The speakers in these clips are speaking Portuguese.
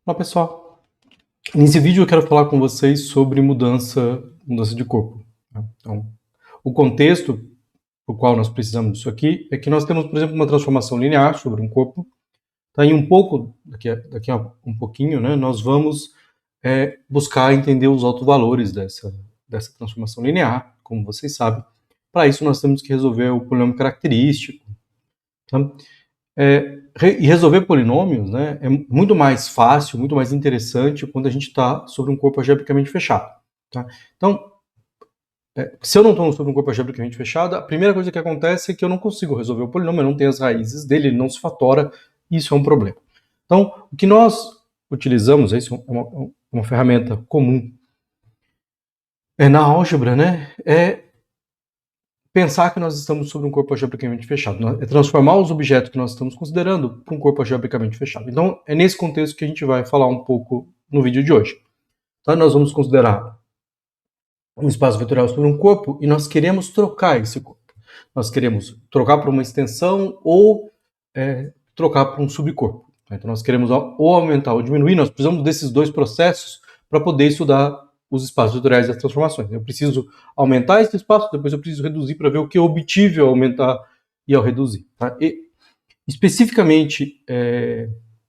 Olá pessoal, nesse vídeo eu quero falar com vocês sobre mudança de corpo. Então, o contexto por qual nós precisamos disso aqui é que nós temos, por exemplo, uma transformação linear sobre um corpo. Tá? E daqui a um pouquinho, né, nós vamos buscar entender os autovalores dessa transformação linear, como vocês sabem. Para isso nós temos que resolver o polinômio característico. Tá? E resolver polinômios, né, é muito mais fácil, muito mais interessante quando a gente está sobre um corpo algebricamente fechado. Tá? Então, se eu não estou sobre um corpo algebricamente fechado, a primeira coisa que acontece é que eu não consigo resolver o polinômio, eu não tenho as raízes dele, ele não se fatora, e isso é um problema. Então, o que nós utilizamos, isso é uma ferramenta comum na álgebra, né, é pensar que nós estamos sobre um corpo algebricamente fechado, é transformar os objetos que nós estamos considerando para um corpo algebricamente fechado. Então, é nesse contexto que a gente vai falar um pouco no vídeo de hoje. Então, nós vamos considerar um espaço vetorial sobre um corpo e nós queremos trocar esse corpo. Nós queremos trocar para uma extensão ou trocar para um subcorpo. Então, nós queremos ou aumentar ou diminuir, nós precisamos desses dois processos para poder estudar os espaços vetoriais das transformações. Eu preciso aumentar esse espaço, depois eu preciso reduzir para ver o que eu obtive ao aumentar e ao reduzir. Tá? E, especificamente,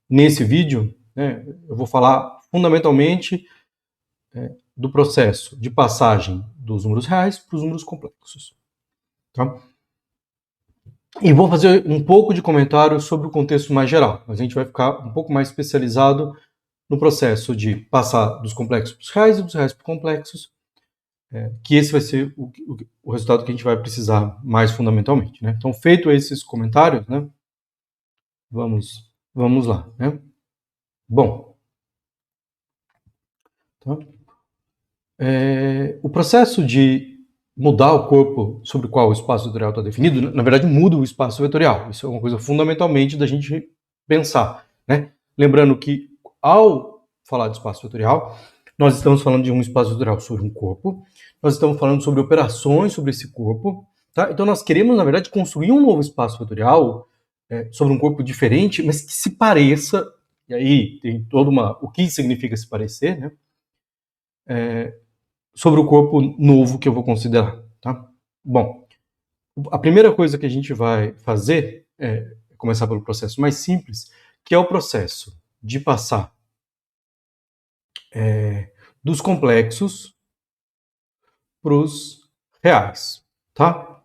nesse vídeo, né, eu vou falar fundamentalmente do processo de passagem dos números reais para os números complexos. Tá? E vou fazer um pouco de comentário sobre o contexto mais geral. A gente vai ficar um pouco mais especializado no processo de passar dos complexos para os reais e dos reais para os complexos, que esse vai ser o resultado que a gente vai precisar mais fundamentalmente. Né? Então, feito esses comentários, né, vamos lá. Né? Bom, tá? O processo de mudar o corpo sobre o qual o espaço vetorial está definido, na verdade, muda o espaço vetorial. Isso é uma coisa fundamentalmente da gente pensar. Né? Lembrando que, ao falar de espaço vetorial, nós estamos falando de um espaço vetorial sobre um corpo, nós estamos falando sobre operações sobre esse corpo, tá? Então nós queremos, na verdade, construir um novo espaço vetorial sobre um corpo diferente, mas que se pareça, e aí tem o que significa se parecer, né? Sobre o corpo novo que eu vou considerar, tá? Bom, a primeira coisa que a gente vai fazer é começar pelo processo mais simples, que é o processo de passar dos complexos para os reais, tá?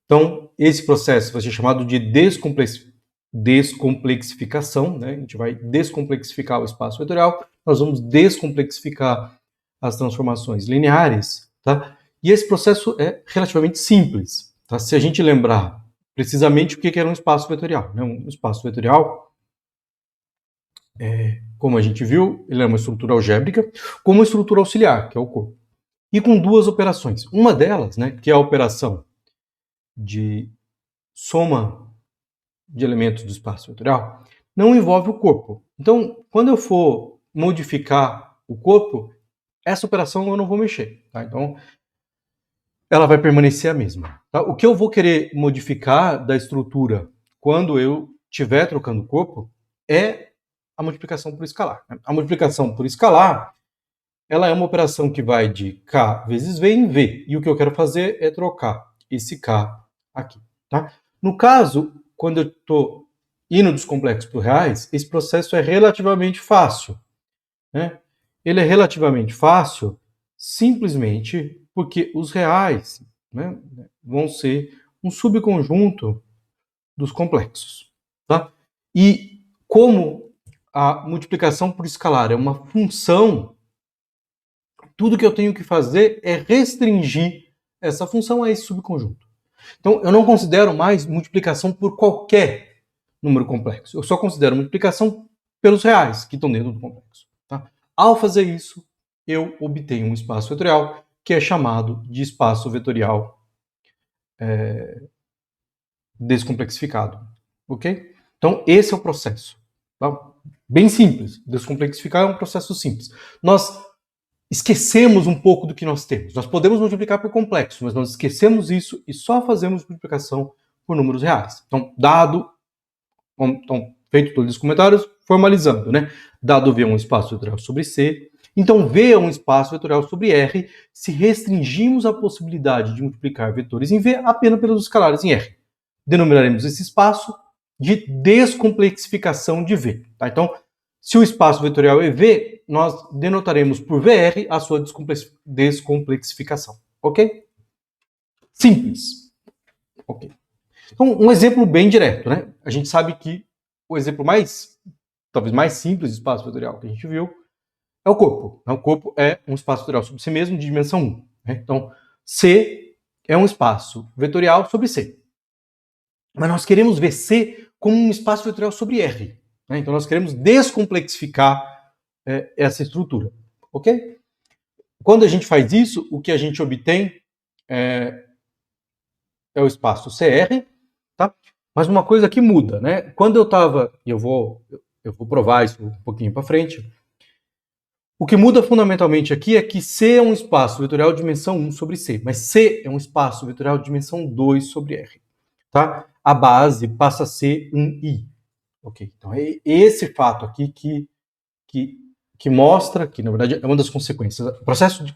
Então, esse processo vai ser chamado de descomplexificação, né? A gente vai descomplexificar o espaço vetorial, nós vamos descomplexificar as transformações lineares, tá? E esse processo é relativamente simples, tá? Se a gente lembrar precisamente o que era um espaço vetorial, né? Um espaço vetorial, como a gente viu, ele é uma estrutura algébrica com uma estrutura auxiliar, que é o corpo, e com duas operações. Uma delas, né, que é a operação de soma de elementos do espaço vetorial, não envolve o corpo. Então, quando eu for modificar o corpo, essa operação eu não vou mexer. Tá? Então, ela vai permanecer a mesma. Tá? O que eu vou querer modificar da estrutura quando eu estiver trocando o corpo é a multiplicação por escalar. A multiplicação por escalar, ela é uma operação que vai de K vezes V em V. E o que eu quero fazer é trocar esse K aqui. Tá? No caso, quando eu estou indo dos complexos para os reais, esse processo é relativamente fácil. Né? Ele é relativamente fácil simplesmente porque os reais, né, vão ser um subconjunto dos complexos. Tá? E como a multiplicação por escalar é uma função, tudo que eu tenho que fazer é restringir essa função a esse subconjunto. Então, eu não considero mais multiplicação por qualquer número complexo. Eu só considero multiplicação pelos reais que estão dentro do complexo. Tá? Ao fazer isso, eu obtenho um espaço vetorial que é chamado de espaço vetorial descomplexificado. Ok? Então, esse é o processo. Tá? Bem simples. Descomplexificar é um processo simples. Nós esquecemos um pouco do que nós temos. Nós podemos multiplicar por complexo, mas nós esquecemos isso e só fazemos multiplicação por números reais. Então, feito todos os comentários, formalizando, né? Dado V é um espaço vetorial sobre C, então V é um espaço vetorial sobre R se restringimos a possibilidade de multiplicar vetores em V apenas pelos escalares em R. Denominaremos esse espaço de descomplexificação de V. Tá? Então, se o espaço vetorial é V, nós denotaremos por VR a sua descomplexificação. Ok? Simples. Ok. Então, um exemplo bem direto, né? A gente sabe que o exemplo talvez mais simples de espaço vetorial que a gente viu é o corpo. O corpo é um espaço vetorial sobre si mesmo de dimensão 1. Né? Então, C é um espaço vetorial sobre C. Mas nós queremos ver C como um espaço vetorial sobre R. Né? Então, nós queremos descomplexificar essa estrutura. Ok? Quando a gente faz isso, o que a gente obtém é o espaço CR, tá? Mas uma coisa que muda, né? Quando eu estava, e eu vou provar isso um pouquinho para frente, o que muda fundamentalmente aqui é que C é um espaço vetorial de dimensão 1 sobre C, mas C é um espaço vetorial de dimensão 2 sobre R, tá? A base passa a ser um I, ok? Então é esse fato aqui que mostra que, na verdade, é uma das consequências. O processo de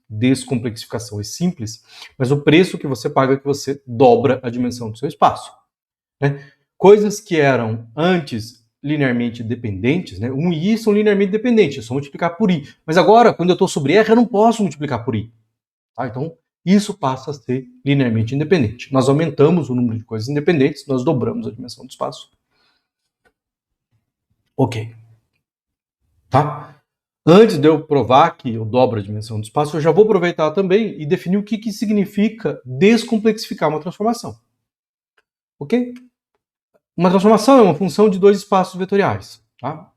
descomplexificação é simples, mas o preço que você paga é que você dobra a dimensão do seu espaço. Né? Coisas que eram antes linearmente dependentes, né? 1 e I são linearmente dependentes, é só multiplicar por I. Mas agora, quando eu estou sobre R, eu não posso multiplicar por I. Tá? Então, isso passa a ser linearmente independente. Nós aumentamos o número de coisas independentes, nós dobramos a dimensão do espaço. Ok. Tá? Antes de eu provar que eu dobro a dimensão do espaço, eu já vou aproveitar também e definir o que significa descomplexificar uma transformação. Ok? Uma transformação é uma função de dois espaços vetoriais. Tá?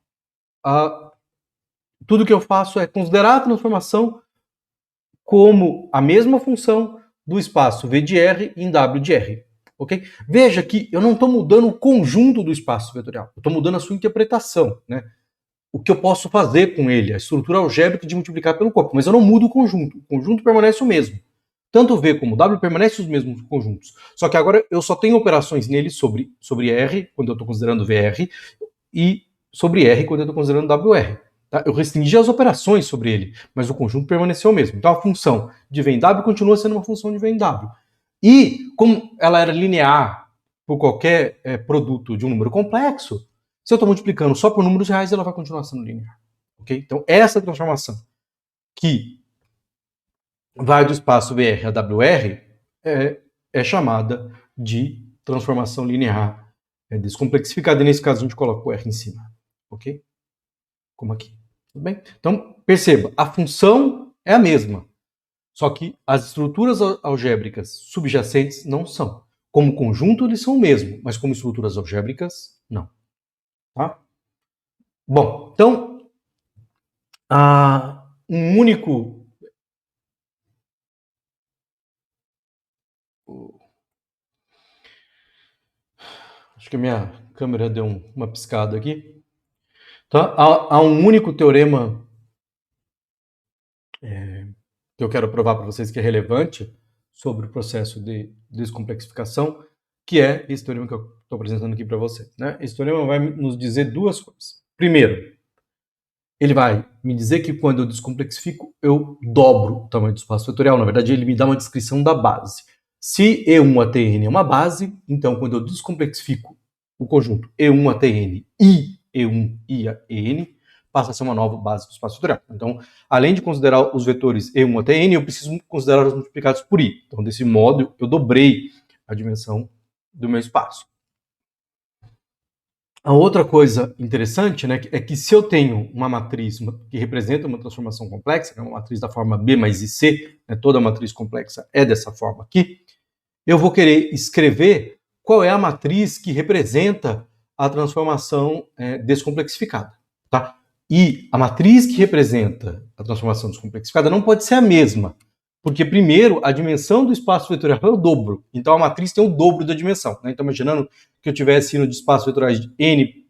Tudo que eu faço é considerar a transformação como a mesma função do espaço V de R em W de R. Okay? Veja que eu não estou mudando o conjunto do espaço vetorial, eu estou mudando a sua interpretação. Né? O que eu posso fazer com ele, a estrutura algébrica de multiplicar pelo corpo, mas eu não mudo o conjunto permanece o mesmo. Tanto V como W permanecem os mesmos conjuntos, só que agora eu só tenho operações nele sobre R, quando eu estou considerando VR, e sobre R, quando eu estou considerando WR. Tá? Eu restringi as operações sobre ele, mas o conjunto permaneceu o mesmo. Então a função de V em W continua sendo uma função de V em W. E, como ela era linear por qualquer produto de um número complexo, se eu estou multiplicando só por números reais, ela vai continuar sendo linear. Okay? Então, essa transformação que vai do espaço VR a WR é chamada de transformação linear descomplexificada, e nesse caso a gente coloca o R em cima. Ok? Como aqui. Tudo bem? Então, perceba, a função é a mesma, só que as estruturas algébricas subjacentes não são. Como conjunto, eles são o mesmo, mas como estruturas algébricas, não. Tá? Bom, então, um único... Acho que a minha câmera deu uma piscada aqui. Tá? Há um único teorema que eu quero provar para vocês que é relevante sobre o processo de descomplexificação, que é esse teorema que eu estou apresentando aqui para você. Né? Esse teorema vai nos dizer duas coisas. Primeiro, ele vai me dizer que quando eu descomplexifico, eu dobro o tamanho do espaço vetorial. Na verdade, ele me dá uma descrição da base. Se E1 até N é uma base, então quando eu descomplexifico o conjunto E1 até N e E1 e N, passa a ser uma nova base do espaço vetorial. Então, além de considerar os vetores E1 até N, eu preciso considerar os multiplicados por I. Então, desse modo, eu dobrei a dimensão do meu espaço. A outra coisa interessante, né, é que se eu tenho uma matriz que representa uma transformação complexa, né, uma matriz da forma B mais IC, né, toda matriz complexa é dessa forma aqui, eu vou querer escrever qual é a matriz que representa a transformação descomplexificada. Tá? E a matriz que representa a transformação descomplexificada não pode ser a mesma, porque, primeiro, a dimensão do espaço vetorial é o dobro. Então, a matriz tem o dobro da dimensão. Né? Então, imaginando que eu tivesse indo de espaços vetoriais de N,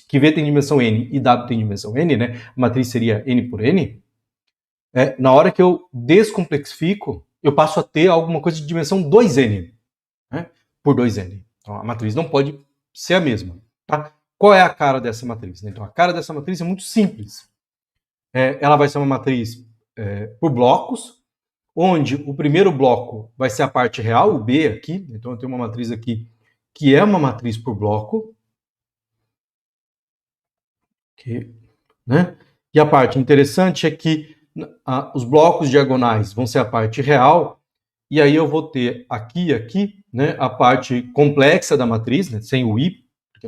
que V tem dimensão N e W tem dimensão N, né? A matriz seria N por N. Na hora que eu descomplexifico, eu passo a ter alguma coisa de dimensão 2N, né? Por 2N. Então, a matriz não pode ser a mesma. Tá? Qual é a cara dessa matriz? Então, a cara dessa matriz é muito simples. Ela vai ser uma matriz por blocos, onde o primeiro bloco vai ser a parte real, o B aqui. Então, eu tenho uma matriz aqui que é uma matriz por bloco. Okay, né? E a parte interessante é que os blocos diagonais vão ser a parte real, e aí eu vou ter aqui e aqui, né, a parte complexa da matriz, né, sem o i, porque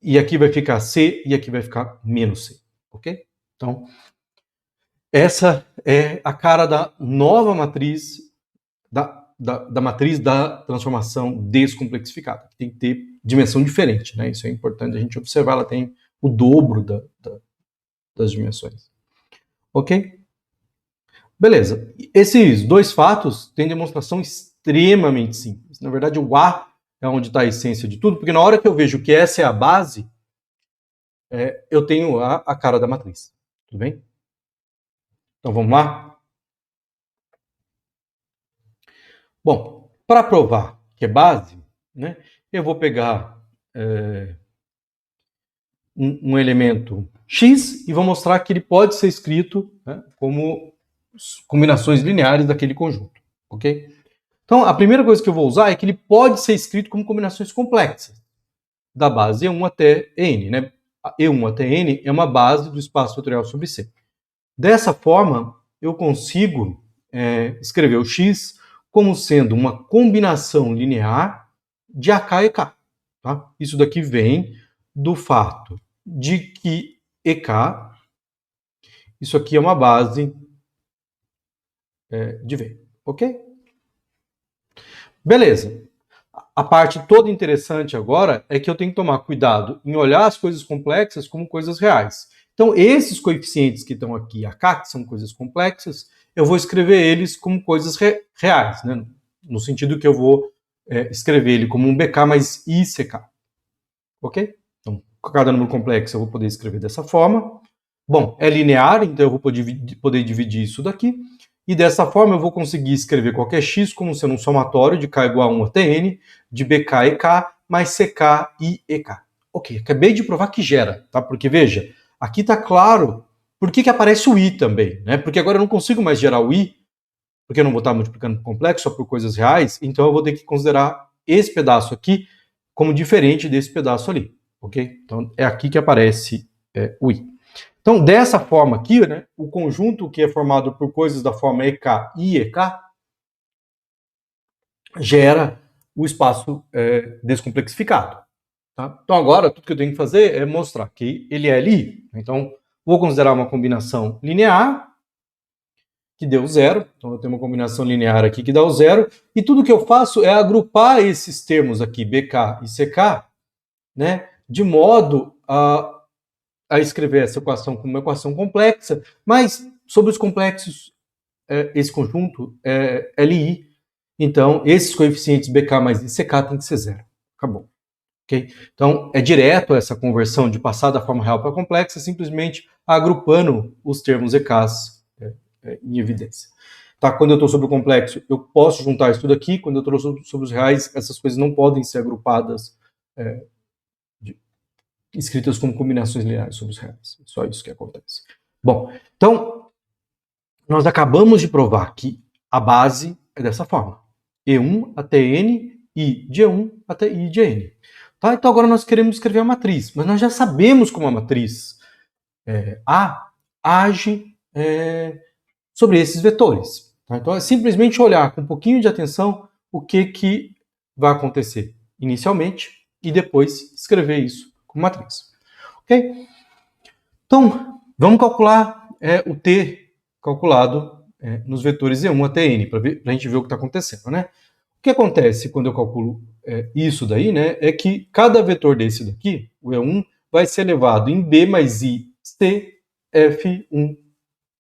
e aqui vai ficar C e aqui vai ficar menos C, ok? Então, essa é a cara da nova matriz, da matriz da transformação descomplexificada. Tem que ter dimensão diferente, né? Isso é importante a gente observar, ela tem o dobro das dimensões. Ok? Beleza. Esses dois fatos têm demonstração extremamente simples. Na verdade, o A é onde está a essência de tudo, porque na hora que eu vejo que essa é a base, eu tenho a cara da matriz. Tudo bem? Então vamos lá? Bom, para provar que é base, né, eu vou pegar um elemento x e vou mostrar que ele pode ser escrito, né, como combinações lineares daquele conjunto. Ok? Então, a primeira coisa que eu vou usar é que ele pode ser escrito como combinações complexas da base E1 até N. Né? A E1 até N é uma base do espaço vetorial sobre C. Dessa forma, eu consigo escrever o x como sendo uma combinação linear de AK e K. Tá? Isso daqui vem do fato de que EK, isso aqui é uma base de V. Ok? Beleza. A parte toda interessante agora é que eu tenho que tomar cuidado em olhar as coisas complexas como coisas reais. Então, esses coeficientes que estão aqui, AK, que são coisas complexas, eu vou escrever eles como coisas reais, né? No sentido que eu vou escrever ele como um BK mais ICK. Ok? Então, cada número complexo eu vou poder escrever dessa forma. Bom, é linear, então eu vou poder dividir isso daqui. E dessa forma eu vou conseguir escrever qualquer x como sendo um somatório de k igual a 1 até n, de bk e k, mais ck e ek. Ok, acabei de provar que gera, tá? Porque veja, aqui está claro por que aparece o i também, né? Porque agora eu não consigo mais gerar o i, porque eu não vou estar multiplicando por complexo, só por coisas reais, então eu vou ter que considerar esse pedaço aqui como diferente desse pedaço ali, ok? Então é aqui que aparece o i. Então, dessa forma aqui, né, o conjunto que é formado por coisas da forma EK e EK gera o espaço descomplexificado. Tá? Então, agora, tudo que eu tenho que fazer é mostrar que ele é LI. Então, vou considerar uma combinação linear, que deu zero. Então, eu tenho uma combinação linear aqui que dá o zero. E tudo que eu faço é agrupar esses termos aqui, BK e CK, né, de modo a escrever essa equação como uma equação complexa, mas sobre os complexos, esse conjunto é LI, então esses coeficientes BK mais ICK tem que ser zero. Acabou. Okay? Então é direto essa conversão de passar da forma real para complexa, simplesmente agrupando os termos EKs em evidência. Tá? Quando eu estou sobre o complexo, eu posso juntar isso tudo aqui, quando eu estou sobre os reais, essas coisas não podem ser agrupadas escritas como combinações lineares sobre os reais. Só isso que acontece. Bom, então, nós acabamos de provar que a base é dessa forma. E1 até N, I de E1 até I de N. Tá? Então, agora nós queremos escrever a matriz, mas nós já sabemos como a matriz A age sobre esses vetores. Tá? Então, é simplesmente olhar com um pouquinho de atenção o que vai acontecer inicialmente e depois escrever isso como matriz. Ok? Então, vamos calcular o t calculado nos vetores E1 até N, para a gente ver o que está acontecendo, né? O que acontece quando eu calculo isso daí, né, é que cada vetor desse daqui, o E1, vai ser elevado em B mais I, C, F1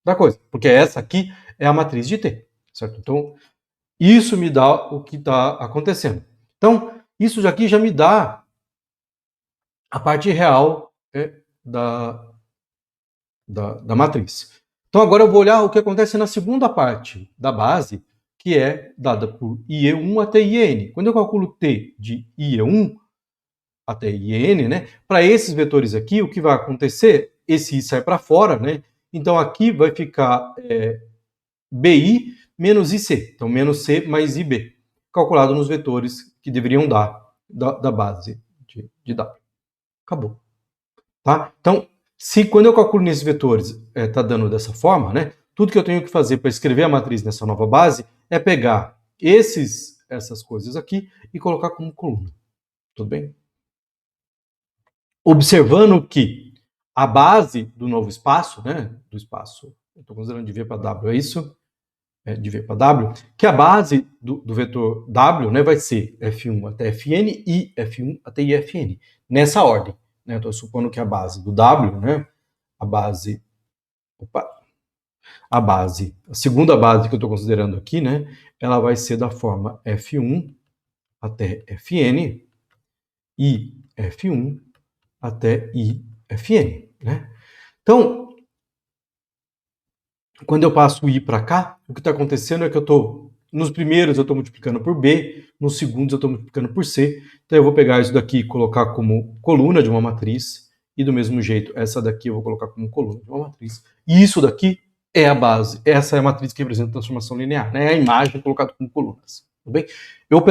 da coisa, porque essa aqui é a matriz de T, certo? Então, isso me dá o que está acontecendo. Então, isso aqui já me dá a parte real da matriz. Então agora eu vou olhar o que acontece na segunda parte da base, que é dada por IE1 até IN. Quando eu calculo T de IE1, até IN, né? Para esses vetores aqui, o que vai acontecer? Esse I sai para fora, né? Então aqui vai ficar BI menos IC. Então menos C mais IB, calculado nos vetores que deveriam dar da base de W. Acabou. Tá? Então, se quando eu calculo nesses vetores está dando dessa forma, né? Tudo que eu tenho que fazer para escrever a matriz nessa nova base é pegar essas coisas aqui e colocar como coluna. Tudo bem? Observando que a base do novo espaço, né, do espaço, eu estou considerando de V para W, é isso? De V para W, que a base do vetor W, né, vai ser F1 até Fn e F1 até IFN, nessa ordem. Né? Estou supondo que a base do W, né, a segunda base que eu estou considerando aqui, né, ela vai ser da forma F1 até Fn e F1 até IFN, né? Então, quando eu passo o I para cá, o que está acontecendo é que nos primeiros eu estou multiplicando por B, nos segundos eu estou multiplicando por C, então eu vou pegar isso daqui e colocar como coluna de uma matriz, e do mesmo jeito, essa daqui eu vou colocar como coluna de uma matriz, e isso daqui é a base, essa é a matriz que representa a transformação linear, né? É a imagem colocada como colunas, tudo bem? Eu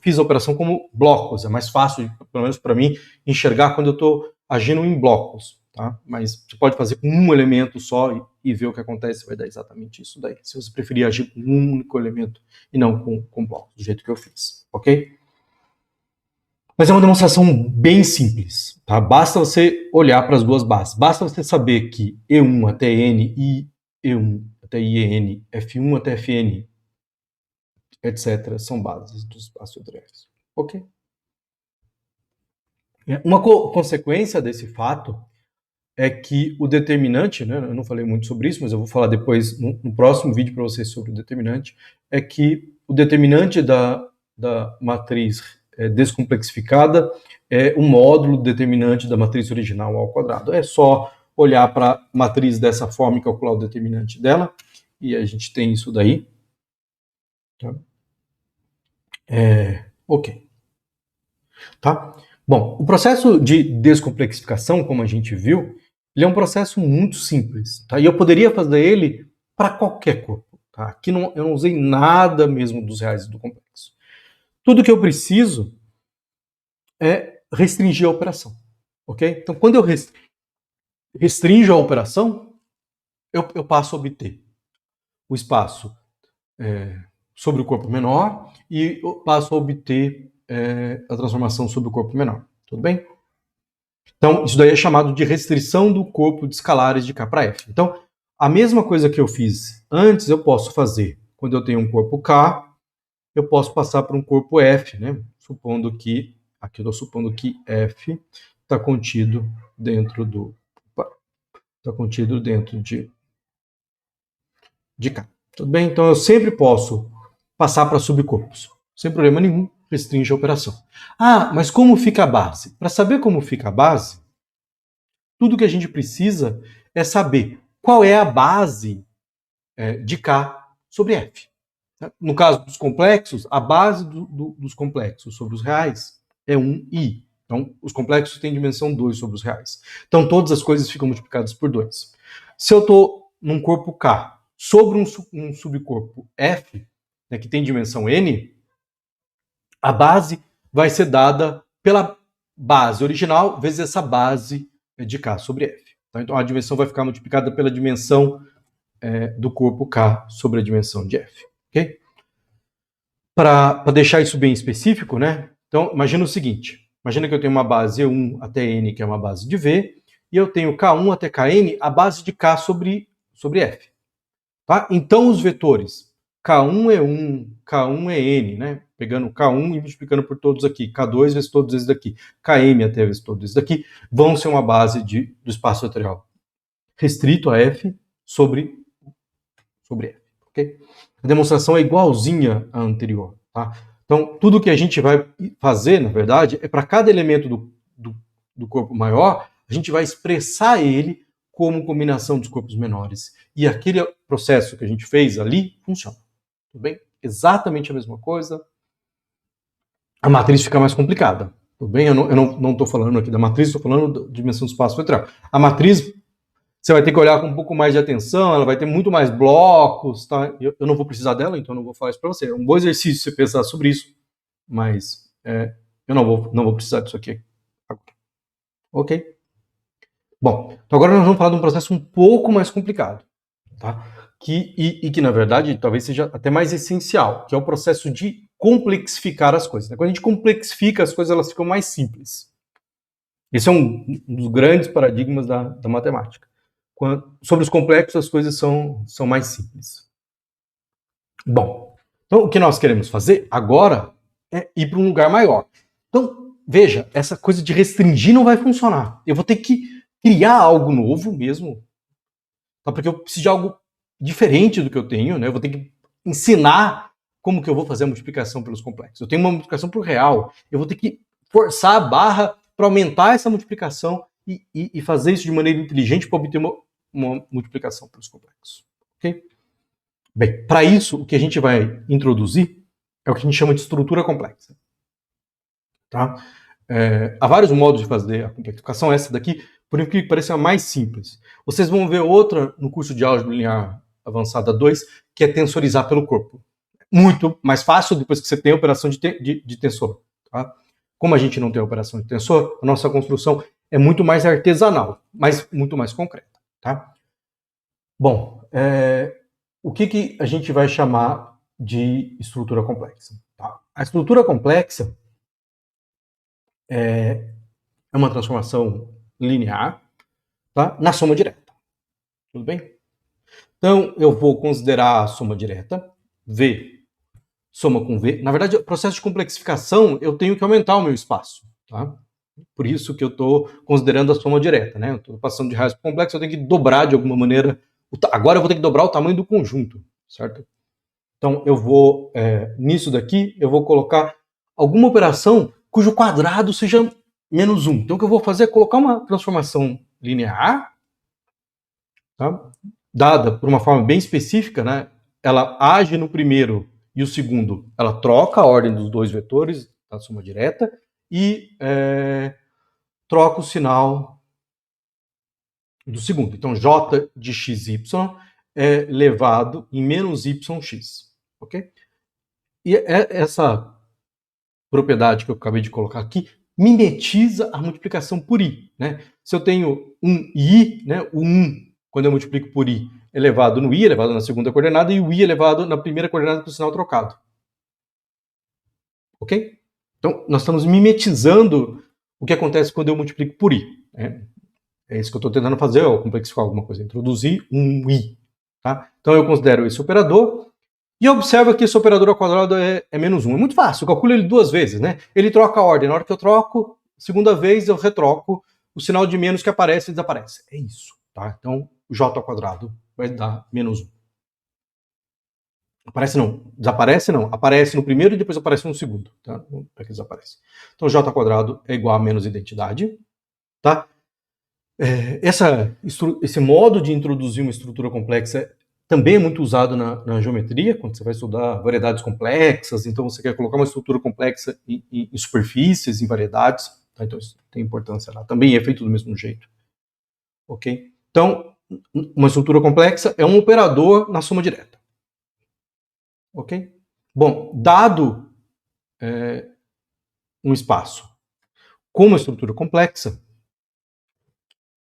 fiz a operação como blocos, é mais fácil, pelo menos para mim, enxergar quando eu estou agindo em blocos, tá? Mas você pode fazer com um elemento só e ver o que acontece, vai dar exatamente isso daí. Se você preferir agir com um único elemento e não com blocos, do jeito que eu fiz, ok? Mas é uma demonstração bem simples, tá? Basta você olhar para as duas bases. Basta você saber que E1 até N e E1 até IN, F1 até Fn, etc., são bases dos espaços vetoriais. Ok? Uma consequência desse fato é que o determinante, né, eu não falei muito sobre isso, mas eu vou falar depois no próximo vídeo para vocês sobre o determinante, é que o determinante da matriz descomplexificada é o módulo determinante da matriz original ao quadrado. É só olhar para a matriz dessa forma e calcular o determinante dela, e a gente tem isso daí. Tá? Ok. Tá? Bom, o processo de descomplexificação, como a gente viu, ele é um processo muito simples. Tá? E eu poderia fazer ele para qualquer corpo. Tá? Aqui eu não usei nada mesmo dos reais e do complexo. Tudo que eu preciso é restringir a operação. Ok? Então, quando eu restringo a operação, eu passo a obter o espaço sobre o corpo menor e eu passo a obter a transformação sobre o corpo menor. Tudo bem? Então, isso daí é chamado de restrição do corpo de escalares de K para F. Então, a mesma coisa que eu fiz antes, eu posso fazer quando eu tenho um corpo K, eu posso passar para um corpo F, né? Supondo que, aqui eu estou supondo que F está contido dentro de K. Tudo bem? Então, eu sempre posso passar para subcorpos. Sem problema nenhum, restringe a operação. Ah, mas como fica a base? Para saber como fica a base, tudo que a gente precisa é saber qual é a base de K sobre F. No caso dos complexos, a base dos complexos sobre os reais é 1i. Então, os complexos têm dimensão 2 sobre os reais. Então, todas as coisas ficam multiplicadas por 2. Se eu estou num corpo K sobre um subcorpo F, né, que tem dimensão n, a base vai ser dada pela base original vezes essa base de K sobre F. Então, a dimensão vai ficar multiplicada pela dimensão do corpo K sobre a dimensão de F. Ok? Para deixar isso bem específico, né? Então, imagina o seguinte. Imagina que eu tenho uma base E1 até N, que é uma base de V, e eu tenho K1 até Kn, a base de K sobre F. Tá? Então, os vetores K1 é 1, K1 é N, né? Pegando K1 e multiplicando por todos aqui, K2 vezes todos esses daqui, Km até vezes todos esses daqui, vão ser uma base do espaço vetorial restrito a F sobre F. Okay? A demonstração é igualzinha à anterior. Tá? Então, tudo que a gente vai fazer, na verdade, é para cada elemento do corpo maior, a gente vai expressar ele como combinação dos corpos menores. E aquele processo que a gente fez ali funciona. Tudo bem? Exatamente a mesma coisa. A matriz fica mais complicada. Tudo bem? Eu não estou falando aqui da matriz, estou falando da dimensão do espaço vetorial. A matriz, você vai ter que olhar com um pouco mais de atenção, ela vai ter muito mais blocos, tá? Eu não vou precisar dela, então eu não vou falar isso para você. É um bom exercício você pensar sobre isso, mas eu não vou precisar disso aqui agora. Ok? Bom, então agora nós vamos falar de um processo um pouco mais complicado, tá? Que na verdade talvez seja até mais essencial, que é o processo de complexificar as coisas. Né? Quando a gente complexifica as coisas, elas ficam mais simples. Esse é um dos grandes paradigmas da matemática. Sobre os complexos, as coisas são mais simples. Bom, então o que nós queremos fazer agora é ir para um lugar maior. Então, veja, essa coisa de restringir não vai funcionar. Eu vou ter que criar algo novo mesmo, tá? Porque eu preciso de algo diferente do que eu tenho, né? Eu vou ter que ensinar como que eu vou fazer a multiplicação pelos complexos. Eu tenho uma multiplicação por real, eu vou ter que forçar a barra para aumentar essa multiplicação e fazer isso de maneira inteligente para obter uma multiplicação pelos complexos. Ok? Bem, para isso, o que a gente vai introduzir é o que a gente chama de estrutura complexa. Tá? Há vários modos de fazer a complexificação. Essa daqui, por incrível que pareça, é a mais simples. Vocês vão ver outra no curso de álgebra linear avançada 2, que é tensorizar pelo corpo. Muito mais fácil depois que você tem a operação de tensor. Tá? Como a gente não tem a operação de tensor, a nossa construção é muito mais artesanal, mas muito mais concreta. Tá? Bom, o que a gente vai chamar de estrutura complexa? Tá? A estrutura complexa é uma transformação linear, tá? Na soma direta. Tudo bem? Então, eu vou considerar a soma direta, V soma com V. Na verdade, o processo de complexificação, eu tenho que aumentar o meu espaço. Tá? Por isso que eu estou considerando a soma direta. Né? Eu estou passando de raiz para complexo, eu tenho que dobrar de alguma maneira. Agora eu vou ter que dobrar o tamanho do conjunto, certo? Então, eu vou, nisso daqui, eu vou colocar alguma operação cujo quadrado seja menos 1. Então, o que eu vou fazer é colocar uma transformação linear, tá? Dada por uma forma bem específica, né? Ela age no primeiro e o segundo, ela troca a ordem dos dois vetores da soma direta e troca o sinal do segundo. Então, j de xy é levado em menos yx, ok? E essa propriedade que eu acabei de colocar aqui mimetiza a multiplicação por i. Né? Se eu tenho um i, né, o 1, quando eu multiplico por i, elevado no i, elevado na segunda coordenada, e o i elevado na primeira coordenada com o sinal trocado. Ok? Então, nós estamos mimetizando o que acontece quando eu multiplico por i. Né? É isso que eu estou tentando fazer, ao complexificar alguma coisa, introduzir um i. Tá? Então, eu considero esse operador, e observa que esse operador ao quadrado é menos 1. É muito fácil, eu calculo ele duas vezes. Né? Ele troca a ordem. Na hora que eu troco, segunda vez eu retroco, o sinal de menos que aparece desaparece. É isso. Tá? Então, o j ao quadrado vai dar menos 1. Aparece não. Desaparece não. Aparece no primeiro e depois aparece no segundo. Tá? Não é que desaparece. Então, j ao quadrado é igual a menos identidade. Tá? Esse modo de introduzir uma estrutura complexa também é muito usado na geometria, quando você vai estudar variedades complexas, então você quer colocar uma estrutura complexa em superfícies, em variedades, tá? Então isso tem importância lá. Também é feito do mesmo jeito. Ok? Então, uma estrutura complexa é um operador na soma direta. Ok? Bom, dado um espaço com uma estrutura complexa,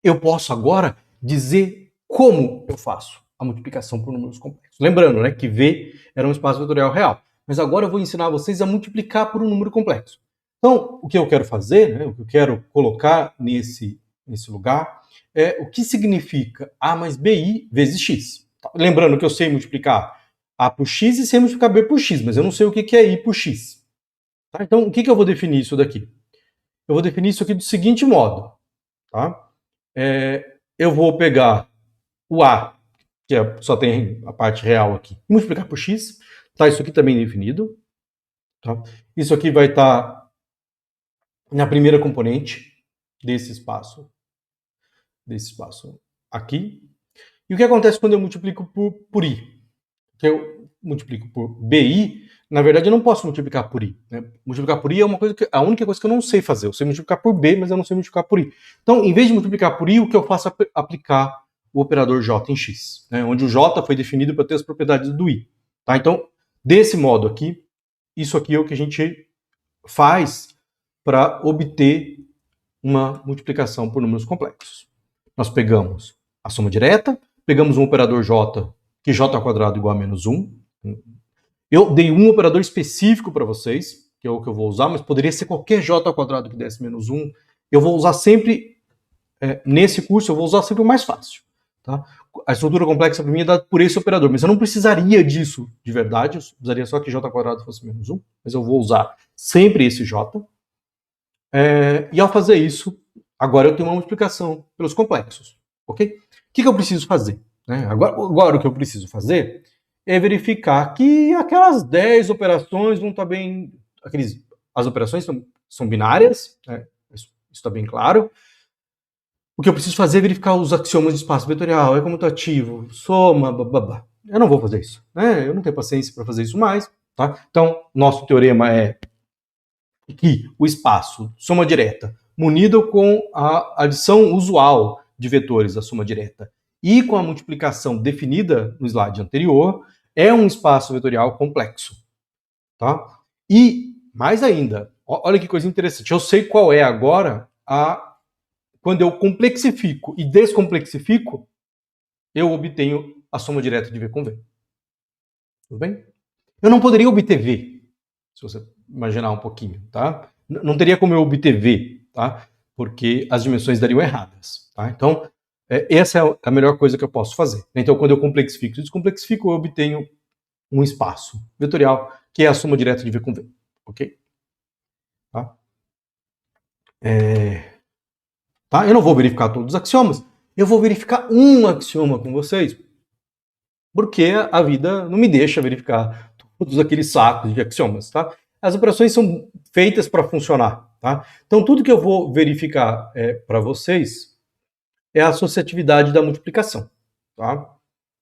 eu posso agora dizer como eu faço a multiplicação por números complexos. Lembrando, né, que V era um espaço vetorial real. Mas agora eu vou ensinar vocês a multiplicar por um número complexo. Então, o que eu quero fazer, né, o que eu quero colocar nesse lugar, é o que significa A mais BI vezes X. Lembrando que eu sei multiplicar A por X e sei multiplicar B por X, mas eu não sei o que é I por X. Tá? Então, o que eu vou definir isso daqui? Eu vou definir isso aqui do seguinte modo. Tá? Eu vou pegar o A, que só tem a parte real aqui, e multiplicar por X. Tá, isso aqui também definido. Tá? Isso aqui vai estar na primeira componente desse espaço aqui. E o que acontece quando eu multiplico por I? multiplico por BI, na verdade eu não posso multiplicar por I. Né? Multiplicar por I é a única coisa que eu não sei fazer. Eu sei multiplicar por B, mas eu não sei multiplicar por I. Então, em vez de multiplicar por I, o que eu faço é aplicar o operador J em X, né? Onde o J foi definido para ter as propriedades do I. Tá? Então, desse modo aqui, isso aqui é o que a gente faz para obter uma multiplicação por números complexos. Nós pegamos a soma direta, pegamos um operador J, que J ao quadrado igual a menos 1. Eu dei um operador específico para vocês, que é o que eu vou usar, mas poderia ser qualquer J ao quadrado que desse menos 1. Eu vou usar sempre, nesse curso, eu vou usar sempre o mais fácil. Tá? A estrutura complexa para mim é dada por esse operador, mas eu não precisaria disso de verdade, eu precisaria só que J ao quadrado fosse menos 1, mas eu vou usar sempre esse J. E ao fazer isso, agora eu tenho uma multiplicação pelos complexos, ok? O que eu preciso fazer? Né? Agora o que eu preciso fazer é verificar que aquelas 10 operações vão estar bem... As operações são binárias, né? Isso está bem claro. O que eu preciso fazer é verificar os axiomas de espaço vetorial, é comutativo, soma, babá. Eu não vou fazer isso, né? Eu não tenho paciência para fazer isso mais, tá? Então, nosso teorema é que o espaço soma direta, munido com a adição usual de vetores da soma direta e com a multiplicação definida no slide anterior, é um espaço vetorial complexo. Tá? E, mais ainda, olha que coisa interessante, eu sei qual é agora quando eu complexifico e descomplexifico, eu obtenho a soma direta de V com V. Tudo bem? Eu não poderia obter V, se você imaginar um pouquinho, tá? Não teria como eu obter V, tá? Porque as dimensões dariam erradas, tá? Então, essa é a melhor coisa que eu posso fazer. Então, quando eu complexifico e descomplexifico, eu obtenho um espaço vetorial, que é a soma direta de V com V, ok? Tá? Tá? Eu não vou verificar todos os axiomas, eu vou verificar um axioma com vocês, porque a vida não me deixa verificar todos aqueles sacos de axiomas, tá? As operações são feitas para funcionar, tá? Então, tudo que eu vou verificar para vocês é a associatividade da multiplicação, tá?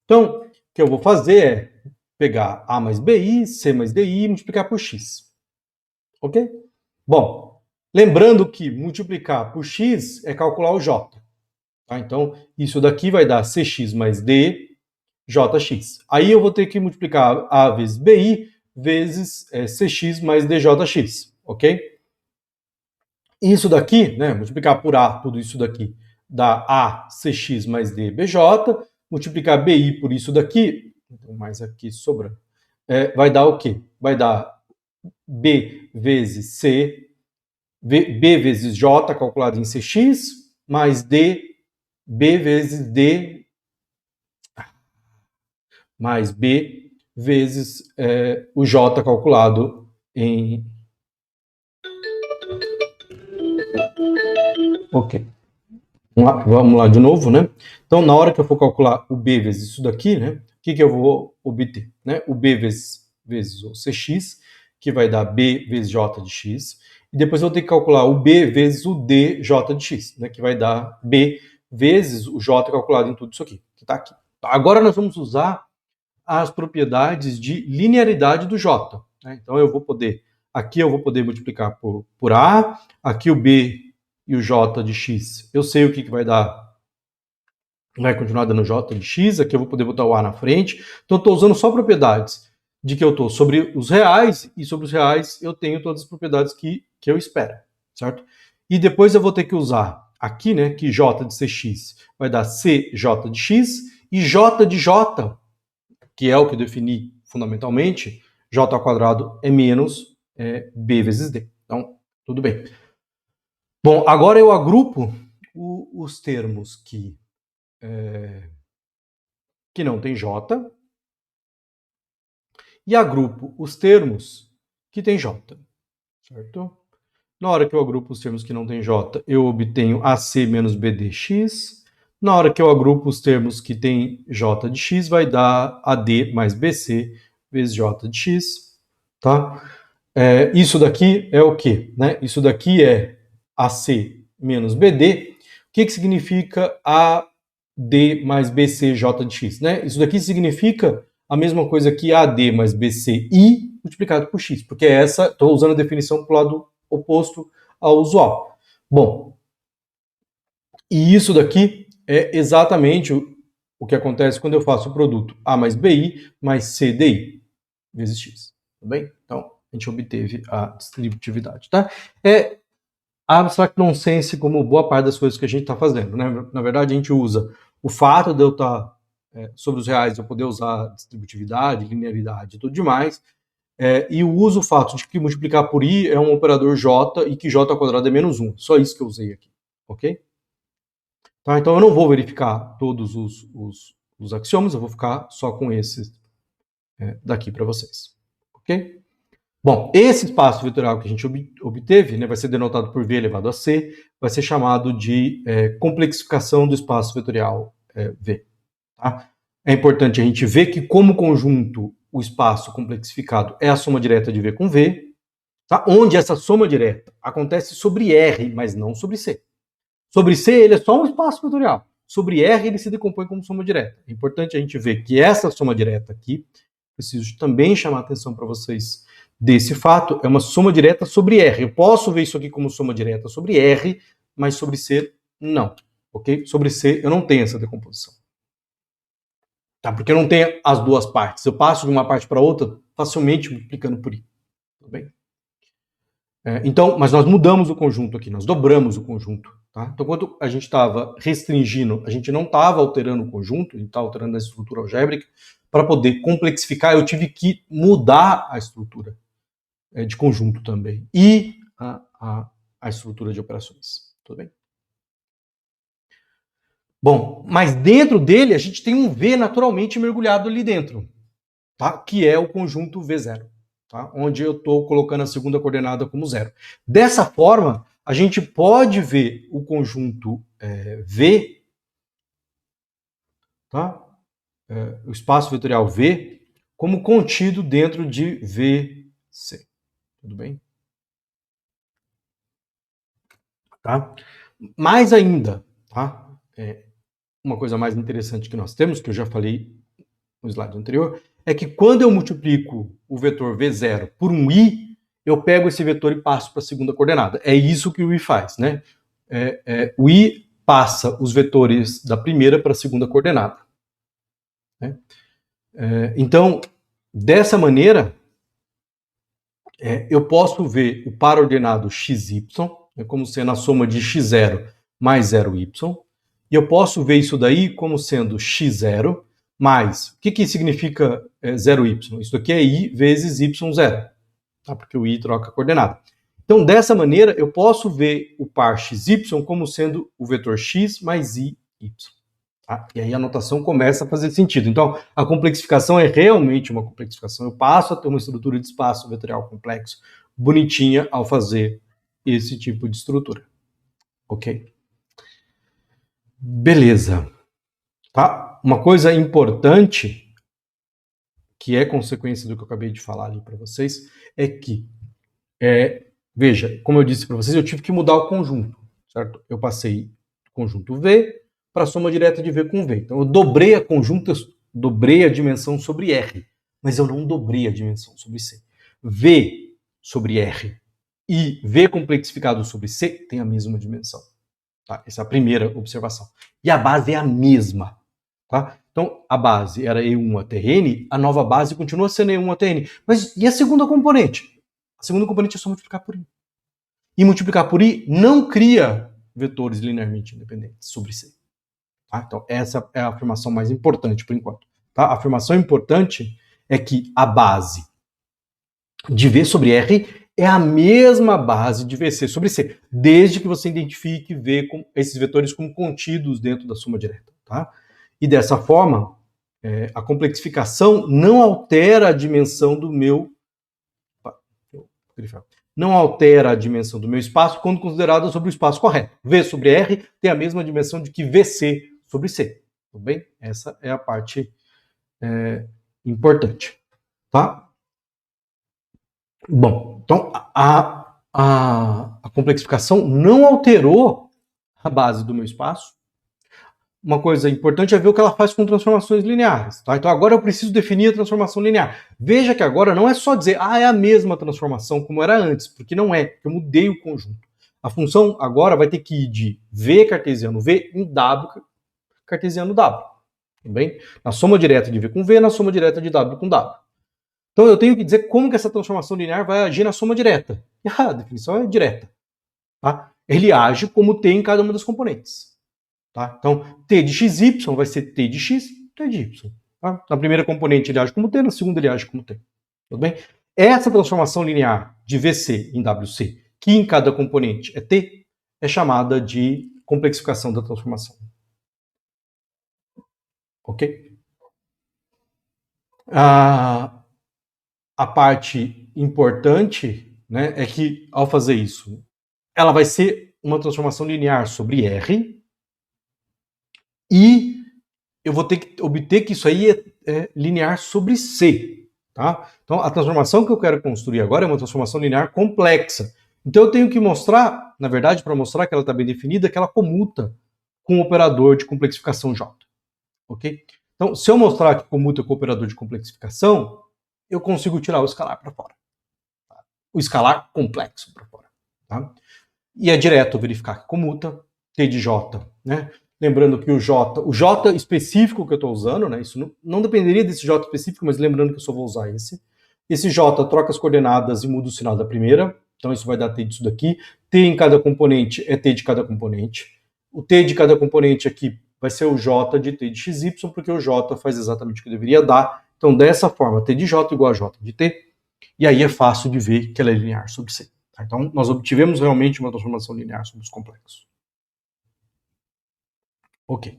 Então, o que eu vou fazer é pegar A mais BI, C mais DI e multiplicar por X, ok? Bom, lembrando que multiplicar por X é calcular o J, tá? Então, isso daqui vai dar CX mais D, JX. Aí eu vou ter que multiplicar A vezes BI vezes CX mais DJX, ok? Isso daqui, né, multiplicar por A, tudo isso daqui, dá A CX mais D BJ, multiplicar BI por isso daqui, então mais aqui sobrando, vai dar o quê? Vai dar B vezes C, B vezes J calculado em CX, mais D, B vezes D, mais B vezes o J calculado em... Ok. Vamos lá de novo, né? Então, na hora que eu for calcular o B vezes isso daqui, né? O que eu vou obter? Né? O B vezes o CX, que vai dar B vezes J de X. E depois eu vou ter que calcular o B vezes o DJ de X, né? Que vai dar B vezes o J calculado em tudo isso aqui, que está aqui. Agora nós vamos usar as propriedades de linearidade do J. Né? Então aqui eu vou poder multiplicar por A, aqui o B e o J de X, eu sei o que vai dar, vai continuar dando J de X, aqui eu vou poder botar o A na frente, então eu estou usando só propriedades de que eu estou sobre os reais, e sobre os reais eu tenho todas as propriedades que eu espero, certo? E depois eu vou ter que usar aqui, né, que J de CX vai dar CJ de X, e J de J, que é o que eu defini fundamentalmente, J ao quadrado é menos B vezes D. Então, tudo bem. Bom, agora eu agrupo os termos que não tem J e agrupo os termos que tem J, certo? Na hora que eu agrupo os termos que não tem J, eu obtenho AC menos BDX. Na hora que eu agrupo os termos que tem J de X, vai dar AD mais BC vezes J de X, tá? Isso daqui é o quê? Né? Isso daqui é AC menos BD. O que significa AD mais BC J de X? Né? Isso daqui significa a mesma coisa que AD mais BCI multiplicado por X, porque essa, estou usando a definição para o lado oposto ao usual. Bom, e isso daqui é exatamente o que acontece quando eu faço o produto A mais BI mais CDI vezes X, tudo bem? Então, a gente obteve a distributividade, tá? É abstract nonsense como boa parte das coisas que a gente está fazendo, né? Na verdade, a gente usa o fato de eu estar sobre os reais, eu poder usar distributividade, linearidade e tudo demais, e eu uso o fato de que multiplicar por i é um operador j e que j ao quadrado é menos 1. Só isso que eu usei aqui, ok? Tá? Então eu não vou verificar todos os axiomas, eu vou ficar só com esses daqui para vocês, ok? Bom, esse espaço vetorial que a gente obteve, né, vai ser denotado por V elevado a C, vai ser chamado de complexificação do espaço vetorial V. Tá? É importante a gente ver que, como conjunto, o espaço complexificado é a soma direta de V com V, tá? Onde essa soma direta acontece sobre R, mas não sobre C. Sobre C, ele é só um espaço vetorial. Sobre R, ele se decompõe como soma direta. É importante a gente ver que essa soma direta aqui, preciso também chamar a atenção para vocês desse fato, é uma soma direta sobre R. Eu posso ver isso aqui como soma direta sobre R, mas sobre C, não. Ok? Sobre C, eu não tenho essa decomposição. Tá? Porque eu não tenho as duas partes. Eu passo de uma parte para outra facilmente multiplicando por I. Tudo bem? Então, mas nós mudamos o conjunto aqui, nós dobramos o conjunto. Tá? Então, quando a gente estava restringindo, a gente não estava alterando o conjunto, a gente estava alterando a estrutura algébrica. Para poder complexificar, eu tive que mudar a estrutura de conjunto também. E a estrutura de operações. Tudo bem? Bom, mas dentro dele a gente tem um V naturalmente mergulhado ali dentro, tá? Que é o conjunto V0, tá? Onde eu estou colocando a segunda coordenada como 0. Dessa forma, a gente pode ver o conjunto V, tá? O espaço vetorial V, como contido dentro de VC. Tudo bem? Tá? Mais ainda, tá? Uma coisa mais interessante que nós temos, que eu já falei no slide anterior, é que quando eu multiplico o vetor V0 por um i, eu pego esse vetor e passo para a segunda coordenada. É isso que o i faz, né? O i passa os vetores da primeira para a segunda coordenada. Né? Então, dessa maneira, eu posso ver o par ordenado xy, como sendo a soma de x0 mais 0y, e eu posso ver isso daí como sendo x0 mais, o que significa 0y? Isso aqui é i vezes y0, tá? Porque o i troca a coordenada. Então, dessa maneira, eu posso ver o par xy como sendo o vetor x mais i, y. Tá? E aí a notação começa a fazer sentido. Então, a complexificação é realmente uma complexificação. Eu passo a ter uma estrutura de espaço vetorial complexo bonitinha ao fazer esse tipo de estrutura. Ok? Beleza. Tá? Uma coisa importante, que é consequência do que eu acabei de falar ali para vocês, é que, veja, como eu disse para vocês, eu tive que mudar o conjunto, certo? Eu passei do conjunto V para a soma direta de V com V. Então, eu dobrei a conjunta, dobrei a dimensão sobre R, mas eu não dobrei a dimensão sobre C. V sobre R e V complexificado sobre C tem a mesma dimensão. Tá? Essa é a primeira observação. E a base é a mesma. Tá? Então, a base era E1 até N, a nova base continua sendo E1 até N. Mas e a segunda componente? A segunda componente é só multiplicar por I. E multiplicar por I não cria vetores linearmente independentes sobre C. Tá? Então, essa é a afirmação mais importante por enquanto. Tá? A afirmação importante é que a base de V sobre R é a mesma base de VC sobre C, desde que você identifique V com esses vetores como contidos dentro da soma direta. Tá? E dessa forma, a complexificação não altera a dimensão do meu... Não altera a dimensão do meu espaço quando considerada sobre o espaço correto. V sobre R tem a mesma dimensão de que VC sobre C. Tudo bem? Essa é a parte importante. Tá? Bom, então a complexificação não alterou a base do meu espaço, uma coisa importante é ver o que ela faz com transformações lineares. Tá? Então agora eu preciso definir a transformação linear. Veja que agora não é só dizer, é a mesma transformação como era antes, porque não é, porque eu mudei o conjunto. A função agora vai ter que ir de V cartesiano V em W cartesiano W. Tudo bem? Na soma direta de V com V, na soma direta de W com W. Então eu tenho que dizer como que essa transformação linear vai agir na soma direta. E a definição é direta. Tá? Ele age como T em cada uma das componentes. Tá? Então, T de xy vai ser T de x, T de y. Tá? Na primeira componente ele age como T, na segunda ele age como T. Tudo bem? Essa transformação linear de VC em WC, que em cada componente é T, é chamada de complexificação da transformação. Ok? A parte importante, né, é que, ao fazer isso, ela vai ser uma transformação linear sobre R, e eu vou ter que obter que isso aí é linear sobre C. Tá? Então, a transformação que eu quero construir agora é uma transformação linear complexa. Então, eu tenho que mostrar, na verdade, para mostrar que ela está bem definida, que ela comuta com o operador de complexificação J. Ok? Então, se eu mostrar que comuta com o operador de complexificação, eu consigo tirar o escalar para fora. Tá? O escalar complexo para fora. Tá? E é direto verificar que comuta, T de J, né? Lembrando que o J específico que eu estou usando, né? Isso não dependeria desse J específico, mas lembrando que eu só vou usar esse. Esse J troca as coordenadas e muda o sinal da primeira, então isso vai dar T disso daqui. T em cada componente é T de cada componente. O T de cada componente aqui vai ser o J de T de xy, porque o J faz exatamente o que deveria dar. Então, dessa forma, T de J igual a J de T, e aí é fácil de ver que ela é linear sobre C. Então, nós obtivemos realmente uma transformação linear sobre os complexos. Ok.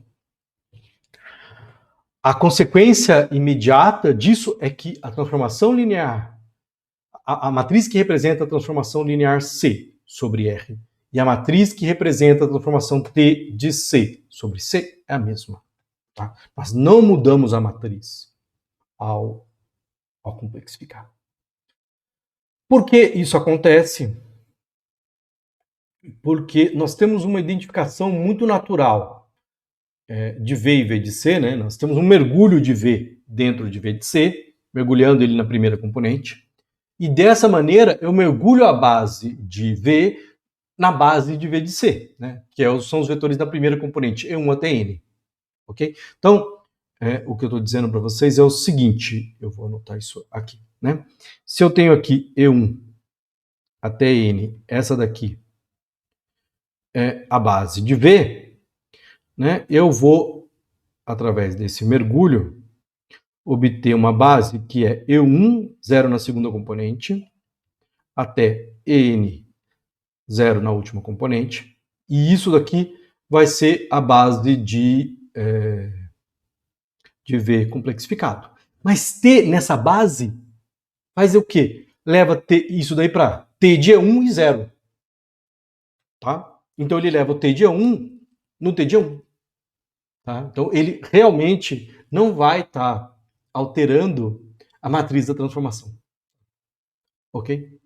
A consequência imediata disso é que a transformação linear, a matriz que representa a transformação linear C sobre R e a matriz que representa a transformação T de C sobre C é a mesma. Tá? Nós não mudamos a matriz ao complexificar. Por que isso acontece? Porque nós temos uma identificação muito natural de V e V de C, né? Nós temos um mergulho de V dentro de V de C, mergulhando ele na primeira componente, e dessa maneira eu mergulho a base de V na base de V de C, né? Que são os vetores da primeira componente, E1 até N. Ok? Então, o que eu estou dizendo para vocês é o seguinte, eu vou anotar isso aqui, né? Se eu tenho aqui E1 até N, essa daqui é a base de V, né? Eu vou, através desse mergulho, obter uma base que é E1, 0 na segunda componente, até EN, 0 na última componente, e isso daqui vai ser a base de V complexificado. Mas T nessa base faz o quê? Leva T, isso daí para T de E1 e 0. Tá? Então ele leva o T de E1 no T de E1. Tá? Então ele realmente não vai estar alterando a matriz da transformação. Ok?